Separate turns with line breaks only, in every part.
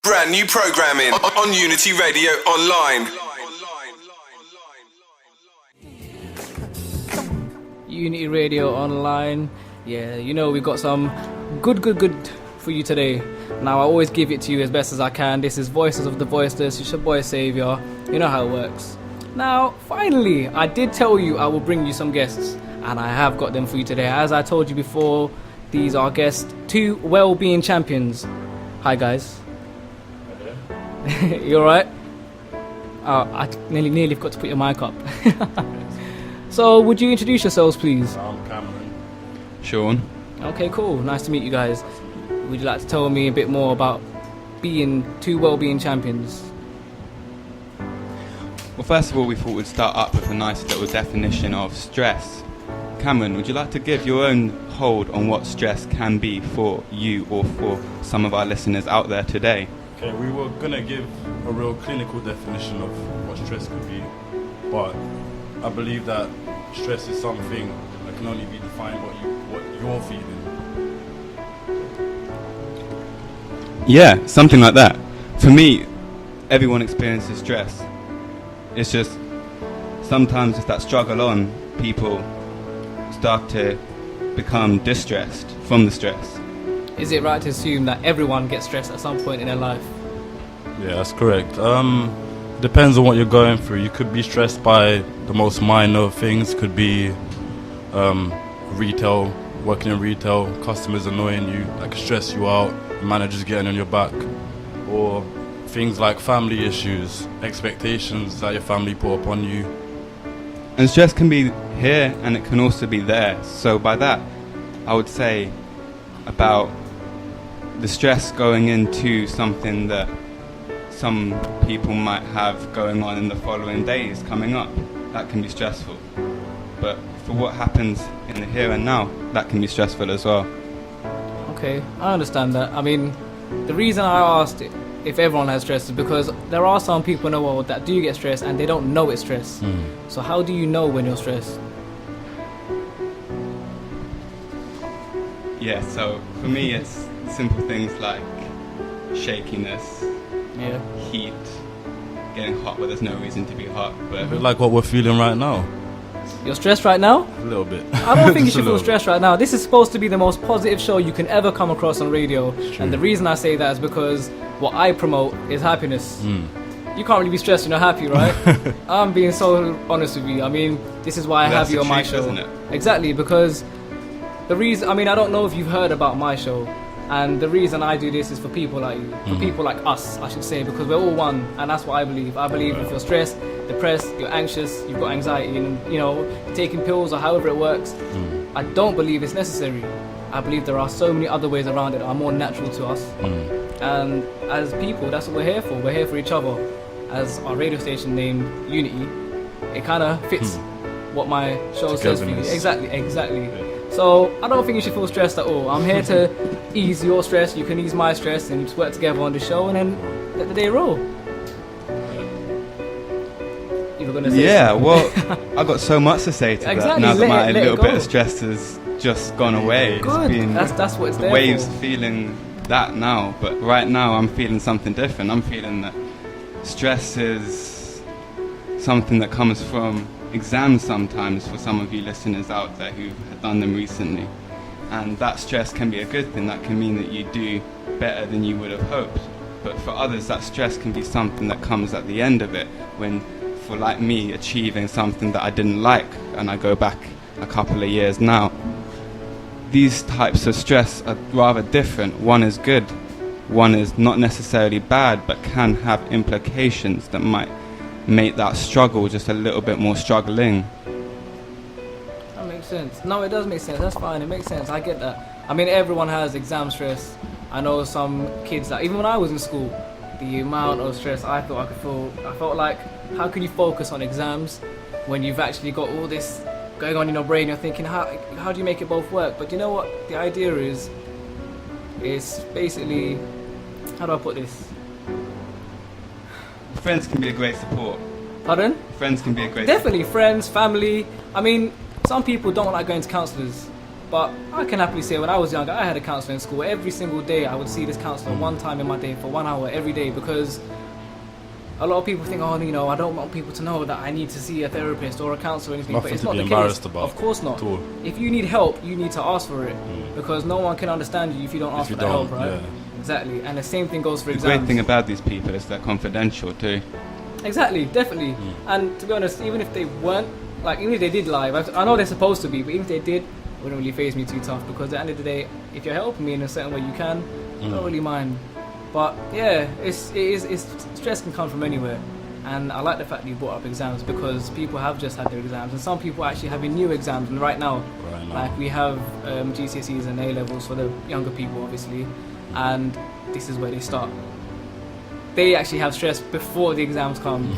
Brand new programming on Unity Radio Online.
Unity Radio Online. Yeah, you know, we've got some good for you today. Now, I always give it to you as best as I can. This is Voices of the Voiceless. It's your boy Saviour. You know how it works. Now, finally, I did tell you I will bring you some guests, and I have got them for you today. As I told you before, these are guests, two well-being champions. Hi, guys. You alright? I nearly forgot to put your mic up. So, would you introduce yourselves, please?
I'm Cameron.
Sean.
Okay, cool. Nice to meet you guys. Would you like to tell me a bit more about being two well-being champions?
Well, first of all, we thought we'd start up with a nice little definition of stress. Cameron, would you like to give your own hold on what stress can be for you or for some of our listeners out there today?
Okay, we were going to give a real clinical definition of what stress could be, but I believe that stress is something that can only be defined what you're feeling.
Yeah, something like that. For me, everyone experiences stress. It's just sometimes with that struggle on, people start to become distressed from the stress.
Is it right to assume that everyone gets stressed at some point in their life?
Yeah, that's correct. Depends on what you're going through. You could be stressed by the most minor things. Could be retail, working in retail, customers annoying you, that could stress you out, managers getting on your back, or things like family issues, expectations that your family put upon you.
And stress can be here and it can also be there. So by that, I would say about the stress going into something that some people might have going on in the following days coming up. That can be stressful. But for what happens in the here and now, that can be stressful as well.
Okay, I understand that. I mean, the reason I asked if everyone has stress is because there are some people in the world that do get stressed and they don't know it's stress. So how do you know when you're stressed?
Yeah, so for me it's simple things like shakiness, heat, getting hot where there's no reason to be hot. But
A bit like what we're feeling right now.
You're stressed right now?
A little bit.
I don't think you
Just a
should feel
little
stressed right now. This is supposed to be the most positive show you can ever come across on radio. And the reason I say that is because what I promote is happiness. You can't really be stressed when you're happy, right? I'm being so honest with you. I mean, this is why I have you on my show.
Isn't it?
Exactly, because the reason, I mean, I don't know if you've heard about my show, and the reason I do this is for people like you, for people like us, I should say, because we're all one, and that's what I believe. I believe if you're stressed, depressed, you're anxious, you've got anxiety, and you know, you're taking pills or however it works, I don't believe it's necessary. I believe there are so many other ways around it that are more natural to us. And as people, that's what we're here for. We're here for each other. As our radio station named Unity, it kind of fits what my show says for you. Exactly. So I don't think you should feel stressed at all. I'm here to ease your stress, you can ease my stress, and just work together on the show and then let the day roll. You were going to say something?
Well, I've got so much to say to that now that my little bit of stress has just gone away.
Good.
It's been
That's what it's there
waves
for.
feeling that now, but right now I'm feeling something different. I'm feeling that stress is something that comes from exams sometimes for some of you listeners out there who have done them recently, and that stress can be a good thing. That can mean that you do better than you would have hoped, but for others that stress can be something that comes at the end of it, when for like me achieving something that I didn't like, and I go back a couple of years now. These types of stress are rather different. One is good, one is not necessarily bad, but can have implications that might make that struggle just a little bit more struggling.
That makes sense. No, it does make sense. That's fine. It makes sense. I get that. I mean, everyone has exam stress. I know some kids that, even when I was in school, the amount of stress I thought I could feel, I felt like, how can you focus on exams when you've actually got all this going on in your brain? You're thinking, how do you make it both work? But you know what? The idea is basically, how do I put this?
Friends can be a great support.
Pardon?
Friends can be a great
Definitely, friends, family. I mean, some people don't like going to counsellors. But I can happily say when I was younger, I had a counsellor in school. Every single day I would see this counsellor one time in my day for 1 hour every day, because a lot of people think, oh, you know, I don't want people to know that I need to see a therapist or a counsellor or anything, but it's not the case.
Embarrassed about.
Of course not.
At all.
If you need help, you need to ask for it, because no one can understand you if you don't ask for the help, right?
Yeah.
Exactly. And the same thing goes for
The
exams.
great thing about these people is they're confidential too.
Exactly, definitely. And to be honest, even if they weren't, like, even if they did lie, I know they're supposed to be, but even if they did, it wouldn't really faze me too tough, because at the end of the day, if you're helping me in a certain way you can, I don't really mind. But yeah, it's stress can come from anywhere. And I like the fact that you brought up exams, because people have just had their exams, and some people actually having new exams right now. Like we have GCSEs and A-levels for the younger people, obviously, and this is where they start. They actually have stress before the exams come.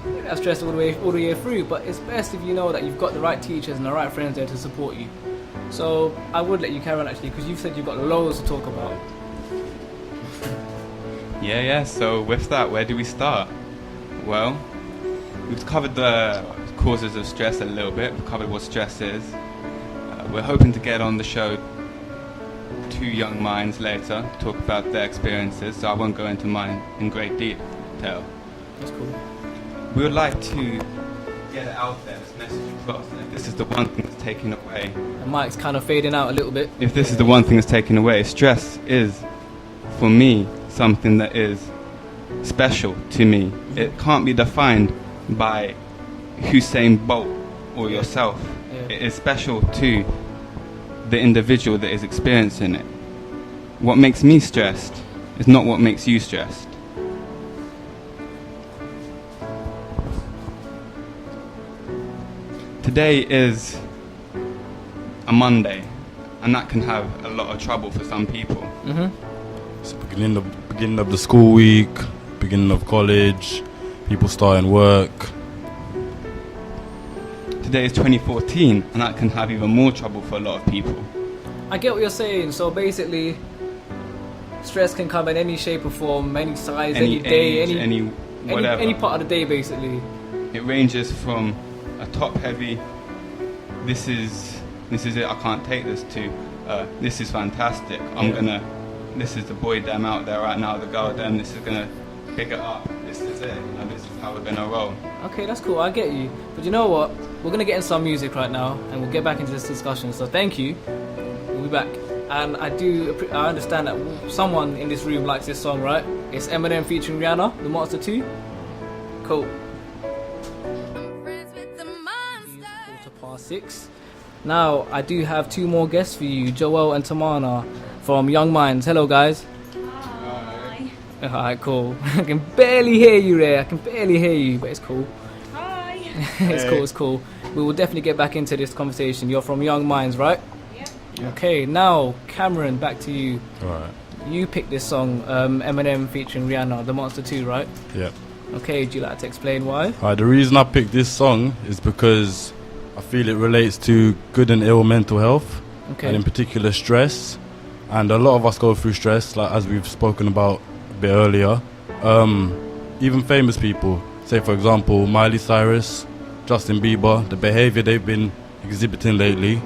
They have stress all the way through, but it's best if you know that you've got the right teachers and the right friends there to support you. So I would let you carry on, actually, because you've said you've got loads to talk about.
Yeah, so with that, where do we start? Well, we've covered the causes of stress a little bit, we've covered what stress is. We're hoping to get on the show 2 young minds later, talk about their experiences, so I won't go into mine in great detail.
That's cool.
We would like to get it out there, this message across, and if this is the one thing that's taken away,
The mic's kind of fading out a little bit.
if this is the one thing that's taken away, stress is, for me, something that is special to me. It can't be defined by Usain Bolt or yourself.
Yeah.
It is special to the individual that is experiencing it. What makes me stressed is not what makes you stressed. Today is a Monday, and that can have a lot of trouble for some people.
It's the beginning of the school week, beginning of college, people starting work.
Today is 2014, and that can have even more trouble for a lot of people.
I get what you're saying. So basically, stress can come in any shape or form, any size, any day,
age, any whatever.
any part of the day, basically.
It ranges from a top-heavy, this is it, I can't take this, to this is fantastic. This is the boy them out there right now, the girl them. This is gonna pick it up. This is it. This is how we're gonna roll.
Okay, that's cool. I get you. But you know what? We're gonna get in some music right now, and we'll get back into this discussion. So thank you. We'll be back. And I understand that someone in this room likes this song, right? It's Eminem featuring Rihanna, The Monster 2. Cool. 6. Now, I do have 2 more guests for you, Joel and Tamana from Young Minds. Hello, guys.
Hi.
Alright, cool. I can barely hear you there. I can barely hear you, but it's cool.
Hi.
It's cool. We will definitely get back into this conversation. You're from Young Minds, right?
Yep.
Okay, now, Cameron, back to you.
Alright.
You picked this song, Eminem featuring Rihanna, The Monster 2, right?
Yep.
Okay, would you like to explain why?
The reason I picked this song is because I feel it relates to good and ill mental health,
Okay.
and in particular stress. And a lot of us go through stress, like as we've spoken about a bit earlier. Even famous people, say for example Miley Cyrus, Justin Bieber, the behaviour they've been exhibiting lately,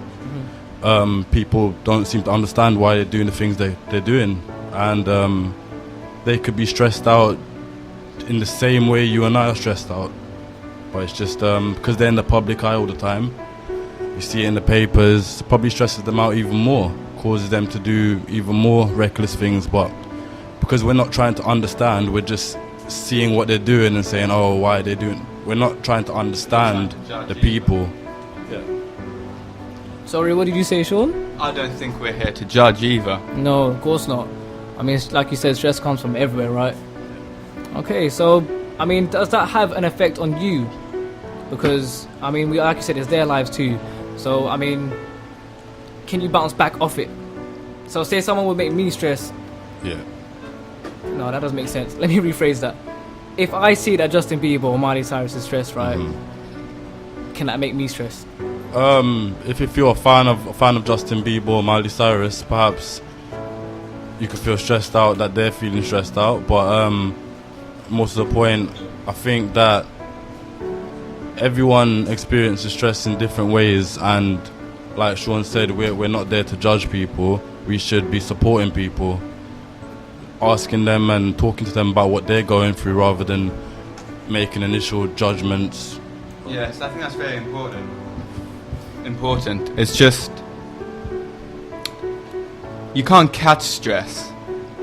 people don't seem to understand why they're doing the things they're doing, and they could be stressed out in the same way you and I are stressed out. But it's just because they're in the public eye all the time, you see it in the papers, it probably stresses them out even more, causes them to do even more reckless things. But because we're not trying to understand, we're just seeing what they're doing and saying, oh, why are they doing? We're not trying to understand the people. Yeah.
Sorry, what did you say, Sean?
I don't think we're here to judge either.
No, of course not. I mean, it's like you said, stress comes from everywhere, right? Okay, so, I mean, does that have an effect on you? Because, I mean, like you said, it's their lives too. So, I mean, can you bounce back off it? So, say someone would make me stress.
Yeah.
No, that doesn't make sense. Let me rephrase that. If I see that Justin Bieber or Miley Cyrus is stressed, right, can that make me stressed?
If you're a fan of Justin Bieber or Miley Cyrus, perhaps you could feel stressed out that they're feeling stressed out. But most of the point, I think that everyone experiences stress in different ways, and like Sean said, we're not there to judge people. We should be supporting people, asking them and talking to them about what they're going through rather than making initial judgments.
Yes, I think that's very important. It's just, you can't catch stress.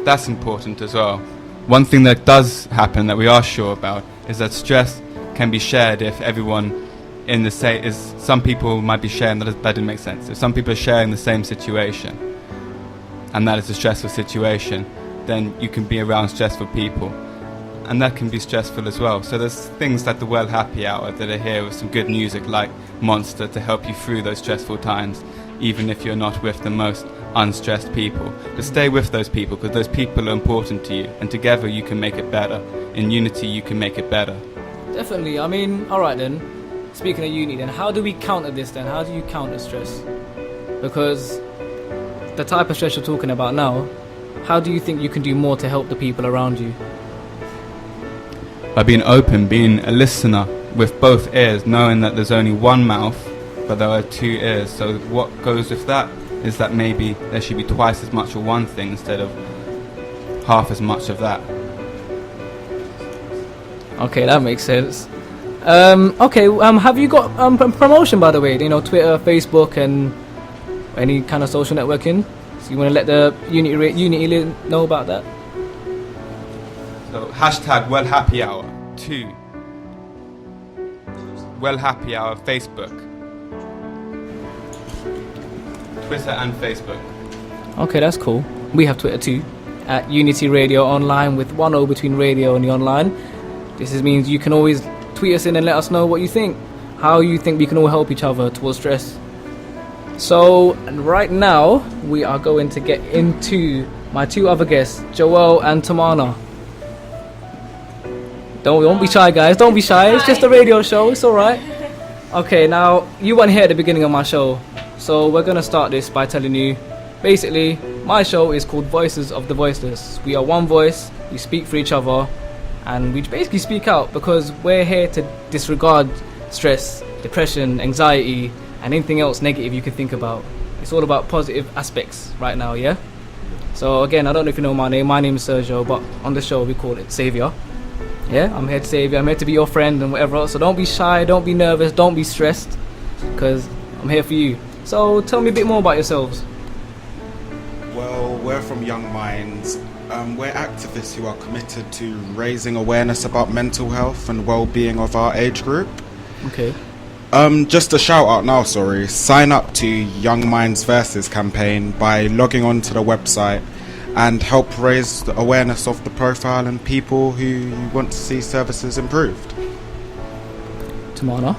That's important as well. One thing that does happen that we are sure about is that stress can be shared if everyone in the same, some people might be sharing, that didn't make sense. If some people are sharing the same situation, and that is a stressful situation, then you can be around stressful people, and that can be stressful as well. So there's things like the Well Happy Hour that are here with some good music like Monster to help you through those stressful times, even if you're not with the most unstressed people. But stay with those people, because those people are important to you, and together you can make it better. In unity you can make it better.
Definitely. I mean, alright then, speaking of unity then, how do we counter this then? How do you counter stress? Because the type of stress you're talking about now, how do you think you can do more to help the people around you?
By being open, being a listener with both ears, knowing that there's only one mouth, but there are two ears. So what goes with that is that maybe there should be twice as much of one thing instead of half as much of that.
Okay, that makes sense. Have you got promotion, by the way? You know, Twitter, Facebook, and any kind of social networking? So you want to let the Unity know about that?
So hashtag Well Happy Hour 2. Well Happy Hour Facebook, Twitter and Facebook.
Okay, that's cool. We have Twitter too, at Unity Radio Online, with one O between radio and the online. This means you can always tweet us in and let us know what you think, how you think we can all help each other towards stress. So right now we are going to get into my two other guests, Joelle and Tamana. Don't be shy, guys. Don't be shy. It's just a radio show. It's all right. Okay, now you weren't here at the beginning of my show, so we're gonna start this by telling you. Basically, my show is called Voices of the Voiceless. We are one voice. We speak for each other, and we basically speak out because we're here to disregard stress, depression, anxiety, and anything else negative you can think about. It's all about positive aspects right now, yeah? So again, I don't know if you know my name. My name is Sergio, but on the show we call it Savior. Yeah, I'm here to save you. I'm here to be your friend and whatever else. So don't be shy, don't be nervous, don't be stressed, because I'm here for you. So tell me a bit more about yourselves.
Well, we're from Young Minds. We're activists who are committed to raising awareness about mental health and well-being of our age group.
Okay.
Just a shout out now, sign up to Young Minds Versus campaign by logging on to the website and help raise the awareness of the profile and people who you want to see services improved.
Tamana?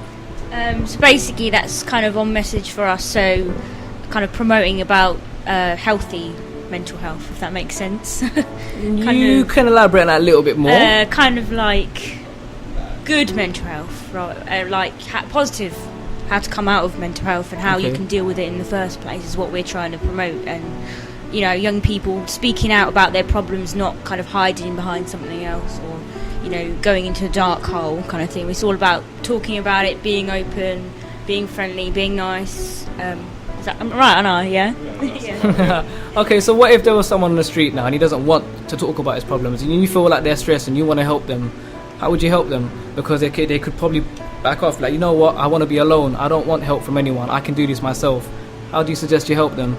So basically that's kind of on message for us, so kind of promoting about healthy mental health, if that makes sense.
You can elaborate on that a little bit more.
Kind of like good mental health, right? Positive, how to come out of mental health and how you can deal with it in the first place is what we're trying to promote. And you know, young people speaking out about their problems, not kind of hiding behind something else or, you know, going into a dark hole kind of thing. It's all about talking about it, being open, being friendly, being nice. Is that right? I know, yeah? Yeah.
Okay, so what if there was someone on the street now and he doesn't want to talk about his problems and you feel like they're stressed and you want to help them? How would you help them? Because they could probably back off, like, you know what, I want to be alone. I don't want help from anyone. I can do this myself. How do you suggest you help them?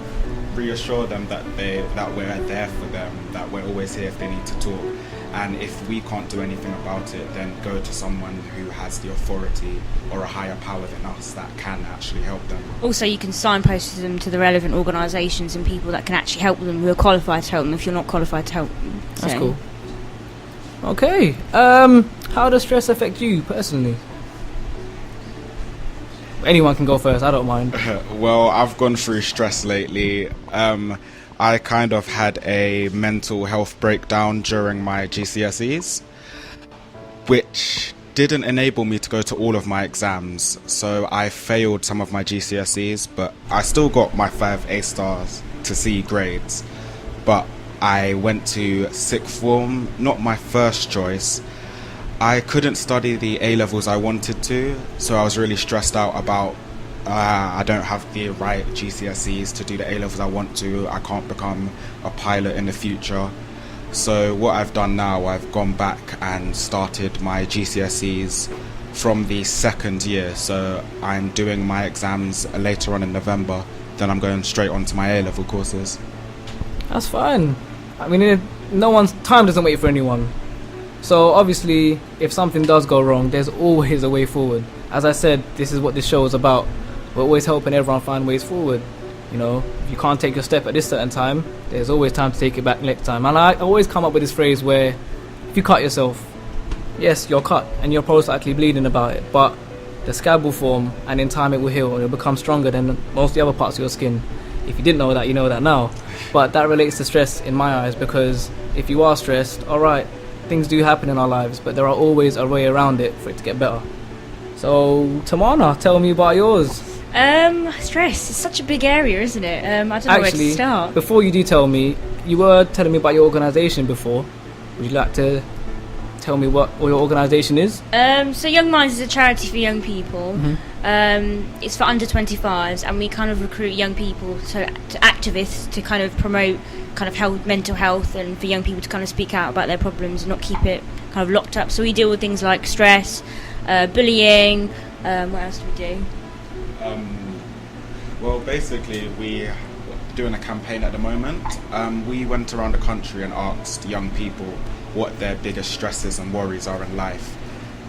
Reassure them that we're there for them, that we're always here if they need to talk. And if we can't do anything about it, then go to someone who has the authority or a higher power than us that can actually help them.
Also, you can signpost them to the relevant organisations and people that can actually help them, who are qualified to help them if you're not qualified to help them.
That's cool. Okay. How does stress affect you personally? Anyone can go first, I don't mind.
Well, I've gone through stress lately. I kind of had a mental health breakdown during my GCSEs, which didn't enable me to go to all of my exams. So I failed some of my GCSEs, but I still got my 5 A stars to C grades. But I went to sixth form, not my first choice. I couldn't study the A levels I wanted to, so I was really stressed out about I don't have the right GCSEs to do the A-levels I want to. I can't become a pilot in the future. So what I've done now, I've gone back and started my GCSEs from the second year. So I'm doing my exams later on in November. Then I'm going straight on to my A-level courses.
That's fine. I mean, time doesn't wait for anyone. So obviously, if something does go wrong, there's always a way forward. As I said, this is what this show is about. We're always helping everyone find ways forward. You know, if you can't take your step at this certain time, there's always time to take it back next time. And I always come up with this phrase where, if you cut yourself, yes, you're cut and you're probably actually bleeding about it, but the scab will form and in time it will heal and it'll become stronger than most of the other parts of your skin. If you didn't know that, you know that now. But that relates to stress in my eyes, because if you are stressed, alright, things do happen in our lives, but there are always a way around it for it to get better. So, Tamana, tell me about yours.
Stress is such a big area, isn't it? I don't know where to start.
Before you do tell me, you were telling me about your organisation before. Would you like to tell me what your organisation is?
So Young Minds is a charity for young people.
Mm-hmm.
It's for under 25s, and we kind of recruit young people to activists to kind of promote kind of mental health, and for young people to kind of speak out about their problems and not keep it kind of locked up. So we deal with things like stress, bullying. What else do we do?
Well, basically, we're doing a campaign at the moment. We went around the country and asked young people what their biggest stresses and worries are in life.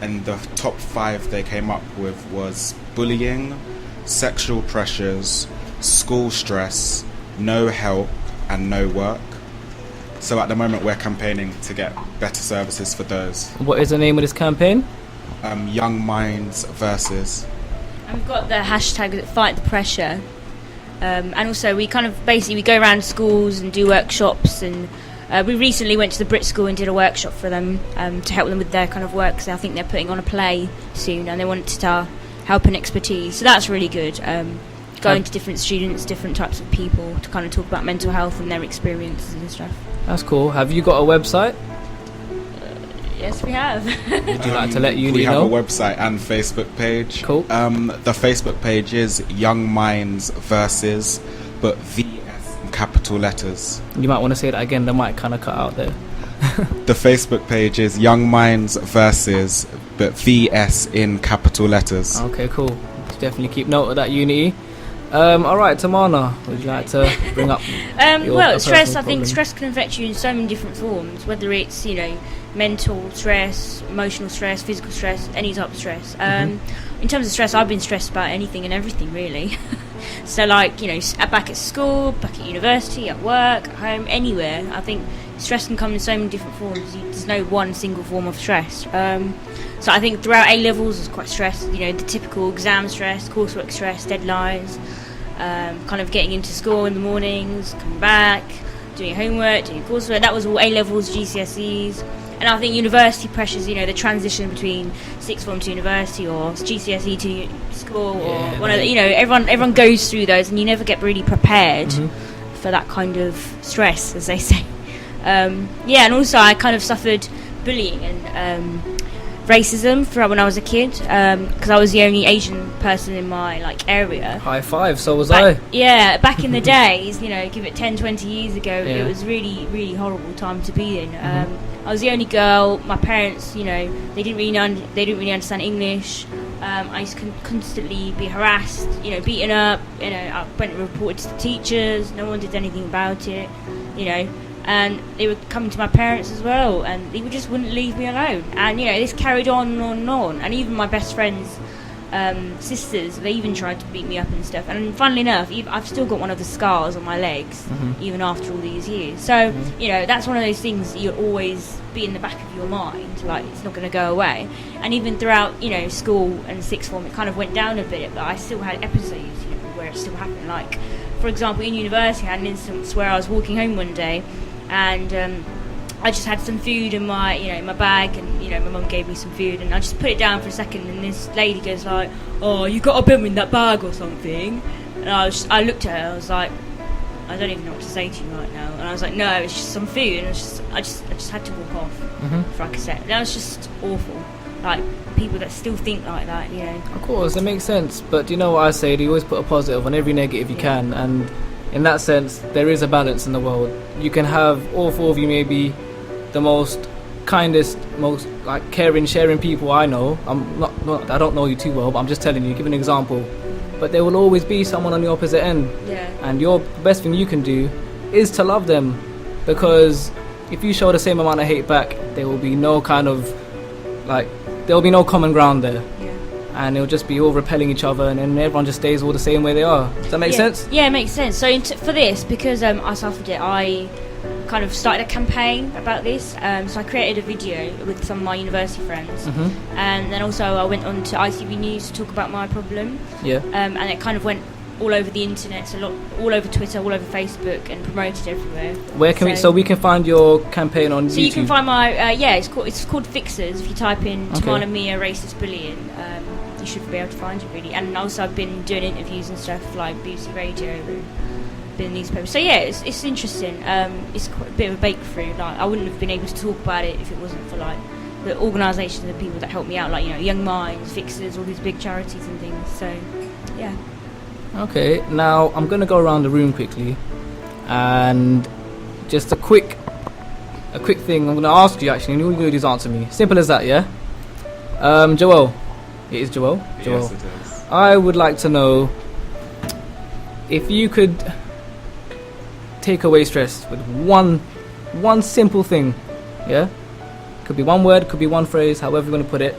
And the top 5 they came up with was bullying, sexual pressures, school stress, no help, and no work. So at the moment, we're campaigning to get better services for those.
What is the name of this campaign?
Young Minds versus.
And we've got the hashtag Fight the Pressure. And also we kind of basically go around schools and do workshops, and we recently went to the Brit School and did a workshop for them to help them with their kind of work, because I think they're putting on a play soon and they want to help and expertise. So that's really good. Going to different students, different types of people to kind of talk about mental health and their experiences and stuff.
That's cool. Have you got a website?
Yes, we have.
Would you like to let uni know?
We have a website and Facebook page.
Cool.
The Facebook page is Young Minds versus, but VS in capital letters.
You might want to say that again. That might kind of cut out there.
The Facebook page is Young Minds versus, but VS in capital letters.
Okay, cool. Definitely keep note of that, Unity. Alright, Tamana, would you like to bring up
well, stress, I think stress can affect you in so many different forms, whether it's, you know, mental stress, emotional stress, physical stress, any type of stress. In terms of stress, I've been stressed about anything and everything, really. So, like, you know, back at school, back at university, at work, at home, anywhere. I think stress can come in so many different forms. There's no one single form of stress. So I think throughout A-levels, I was quite stressed. You know, the typical exam stress, coursework stress, deadlines, kind of getting into school in the mornings, coming back, doing homework, doing coursework. That was all A-levels, GCSEs. And I think university pressures, you know, the transition between sixth form to university or GCSE to school, or one of the, you know, everyone goes through those, and you never get really prepared for that kind of stress, as they say. And also I kind of suffered bullying and racism throughout when I was a kid, because I was the only Asian person in my area.
High five, so was I.
Yeah, back in the days, you know, give it 10, 20 years ago, it was really, really horrible time to be in. I was the only girl. My parents, you know, they didn't really understand English. I used to constantly be harassed, you know, beaten up. You know, I went and reported to the teachers. No one did anything about it, you know. And they were coming to my parents as well, and they just wouldn't leave me alone. And, you know, this carried on and on and on. And even my best friends' sisters, they even tried to beat me up and stuff. And funnily enough, I've still got one of the scars on my legs, even after all these years. So, you know, that's one of those things that you'll always be in the back of your mind, like, it's not going to go away. And even throughout, you know, school and sixth form, it kind of went down a bit, but I still had episodes, you know, where it still happened. Like, for example, in university, I had an instance where I was walking home one day, and I just had some food in my bag, and, you know, my mum gave me some food, and I just put it down for a second, and this lady goes like, "Oh, you got a bit in that bag or something?" And I looked at her, I was like, "I don't even know what to say to you right now." And I was like, "No, it's just some food," and I just had to walk off for like a sec. That was just awful. like people that still think like that, you know.
Of course, it makes sense. But you know what I say? You always put a positive on every negative you can, and in that sense, there is a balance in the world. You can have all four of you maybe the most kindest, most like caring, sharing people I know. I don't know you too well, but I'm just telling you, give an example. But there will always be someone on the opposite end.
Yeah.
And the best thing you can do is to love them, because if you show the same amount of hate back, there will be no kind of there will be no common ground there.
Yeah.
And it'll just be all repelling each other, and then everyone just stays all the same way they are. Does that make sense?
Yeah, it makes sense. So for this, because I suffered it, I kind of started a campaign about this. So I created a video with some of my university friends, and then also I went on to ITV News to talk about my problem.
Yeah.
And it kind of went all over the internet, all over Twitter, all over Facebook, and promoted everywhere.
Where can we can find your campaign on YouTube?
So you can find my it's called Fixers. If you type in Tamana Mia racist bullying, you should be able to find it really. And also I've been doing interviews and stuff like BBC Radio and been in newspapers. So yeah, it's interesting. It's quite a bit of a breakthrough. Like I wouldn't have been able to talk about it if it wasn't for like the organisations and people that help me out, like Young Minds, Fixers, all these big charities and things. So yeah.
Okay, now I'm going to go around the room quickly, and just a quick thing I'm going to ask you actually, and all you're going to do is answer me. Simple as that, yeah? Joel. It is Joel? Joel.
Yes, it is.
I would like to know if you could take away stress with one simple thing, yeah? Could be one word, could be one phrase, however you want to put it.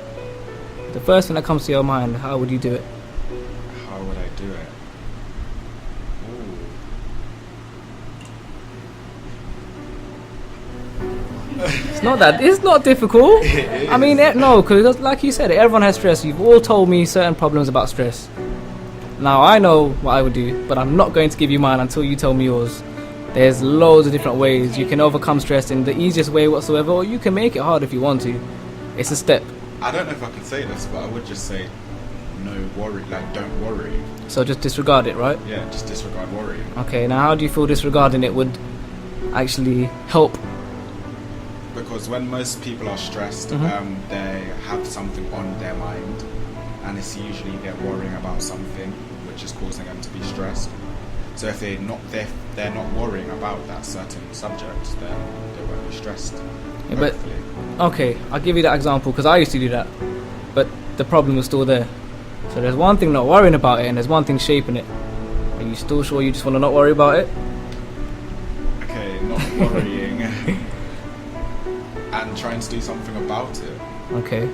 The first thing that comes to your mind, how would you do it?
How would I do it?
It's not difficult. I mean, no, because like you said, everyone has stress. You've all told me certain problems about stress. Now, I know what I would do, but I'm not going to give you mine until you tell me yours. There's loads of different ways you can overcome stress in the easiest way whatsoever, or you can make it hard if you want to. It's a step.
I don't know if I can say this, but I would just say no worry, like don't worry.
So just disregard it, right?
Yeah, just disregard worrying.
Okay, now how do you feel disregarding it would actually help?
Because when most people are stressed, they have something on their mind, and it's usually they're worrying about something which is causing them to be stressed. So if they're not worrying about that certain subject, then they won't be stressed.
Yeah, but okay, I'll give you that example because I used to do that, but the problem was still there. So there's one thing not worrying about it, and there's one thing shaping it. Are you still sure you just want to not worry about it?
Okay, not worrying and trying to do something about it.
Okay.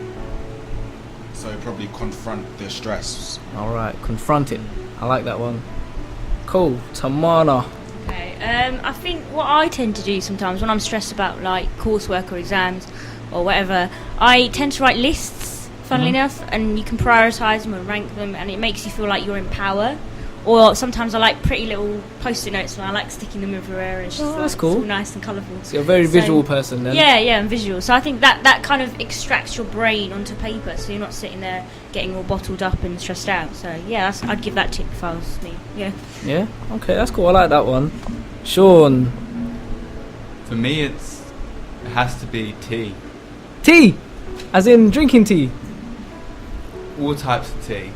So probably confront the stress.
Alright, confront it. I like that one. Cool. Tamana.
Okay. I think what I tend to do sometimes when I'm stressed about like coursework or exams or whatever, I tend to write lists, funnily enough, and you can prioritise them and rank them, and it makes you feel like you're in power. Or sometimes I like pretty little post-it notes, and I like sticking them everywhere. And it's just
that's cool.
It's all nice and colourful.
So you're a very visual person then.
Yeah, I'm visual. So I think that kind of extracts your brain onto paper, so you're not sitting there getting all bottled up and stressed out. So yeah, I'd give that tip if I was me. Yeah. Yeah.
Okay, that's cool. I like that one. Sean.
For me, it has to be tea.
Tea, as in drinking tea.
All types of tea.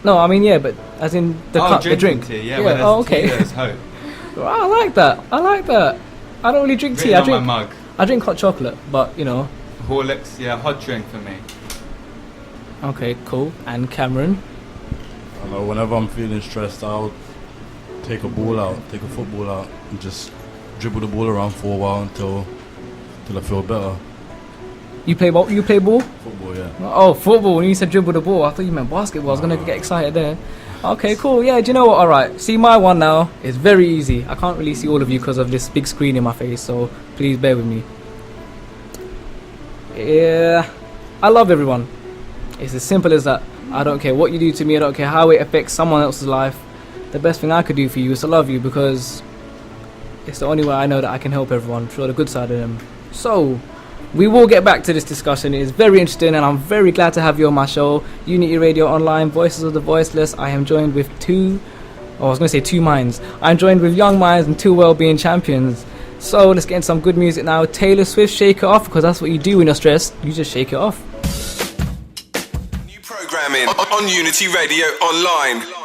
No, I mean but as in the cup, the drink.
Tea, yeah. When there's tea, there's hope.
I like that. I don't really drink tea.
I drink my mug.
I drink hot chocolate, but
Horlicks, yeah, hot drink for me.
Okay, cool. And Cameron?
I know whenever I'm feeling stressed, I'll take a football out, and just dribble the ball around for a while until I feel better.
You play ball?
Football, yeah.
Oh, football. When you said dribble the ball, I thought you meant basketball. I was going to get excited there. Okay, cool. Yeah, do you know what? Alright, see my one now is very easy. I can't really see all of you because of this big screen in my face, so please bear with me. Yeah, I love everyone. It's as simple as that. I don't care what you do to me. I don't care how it affects someone else's life. The best thing I could do for you is to love you, because it's the only way I know that I can help everyone, show the good side of them. So, we will get back to this discussion. It is very interesting, and I'm very glad to have you on my show, Unity Radio Online, Voices of the Voiceless. I am joined with two minds. I'm joined with young minds and two well-being champions. So let's get into some good music now. Taylor Swift, Shake It Off, because that's what you do when you're stressed. You just shake it off.
jamming on Unity Radio Online.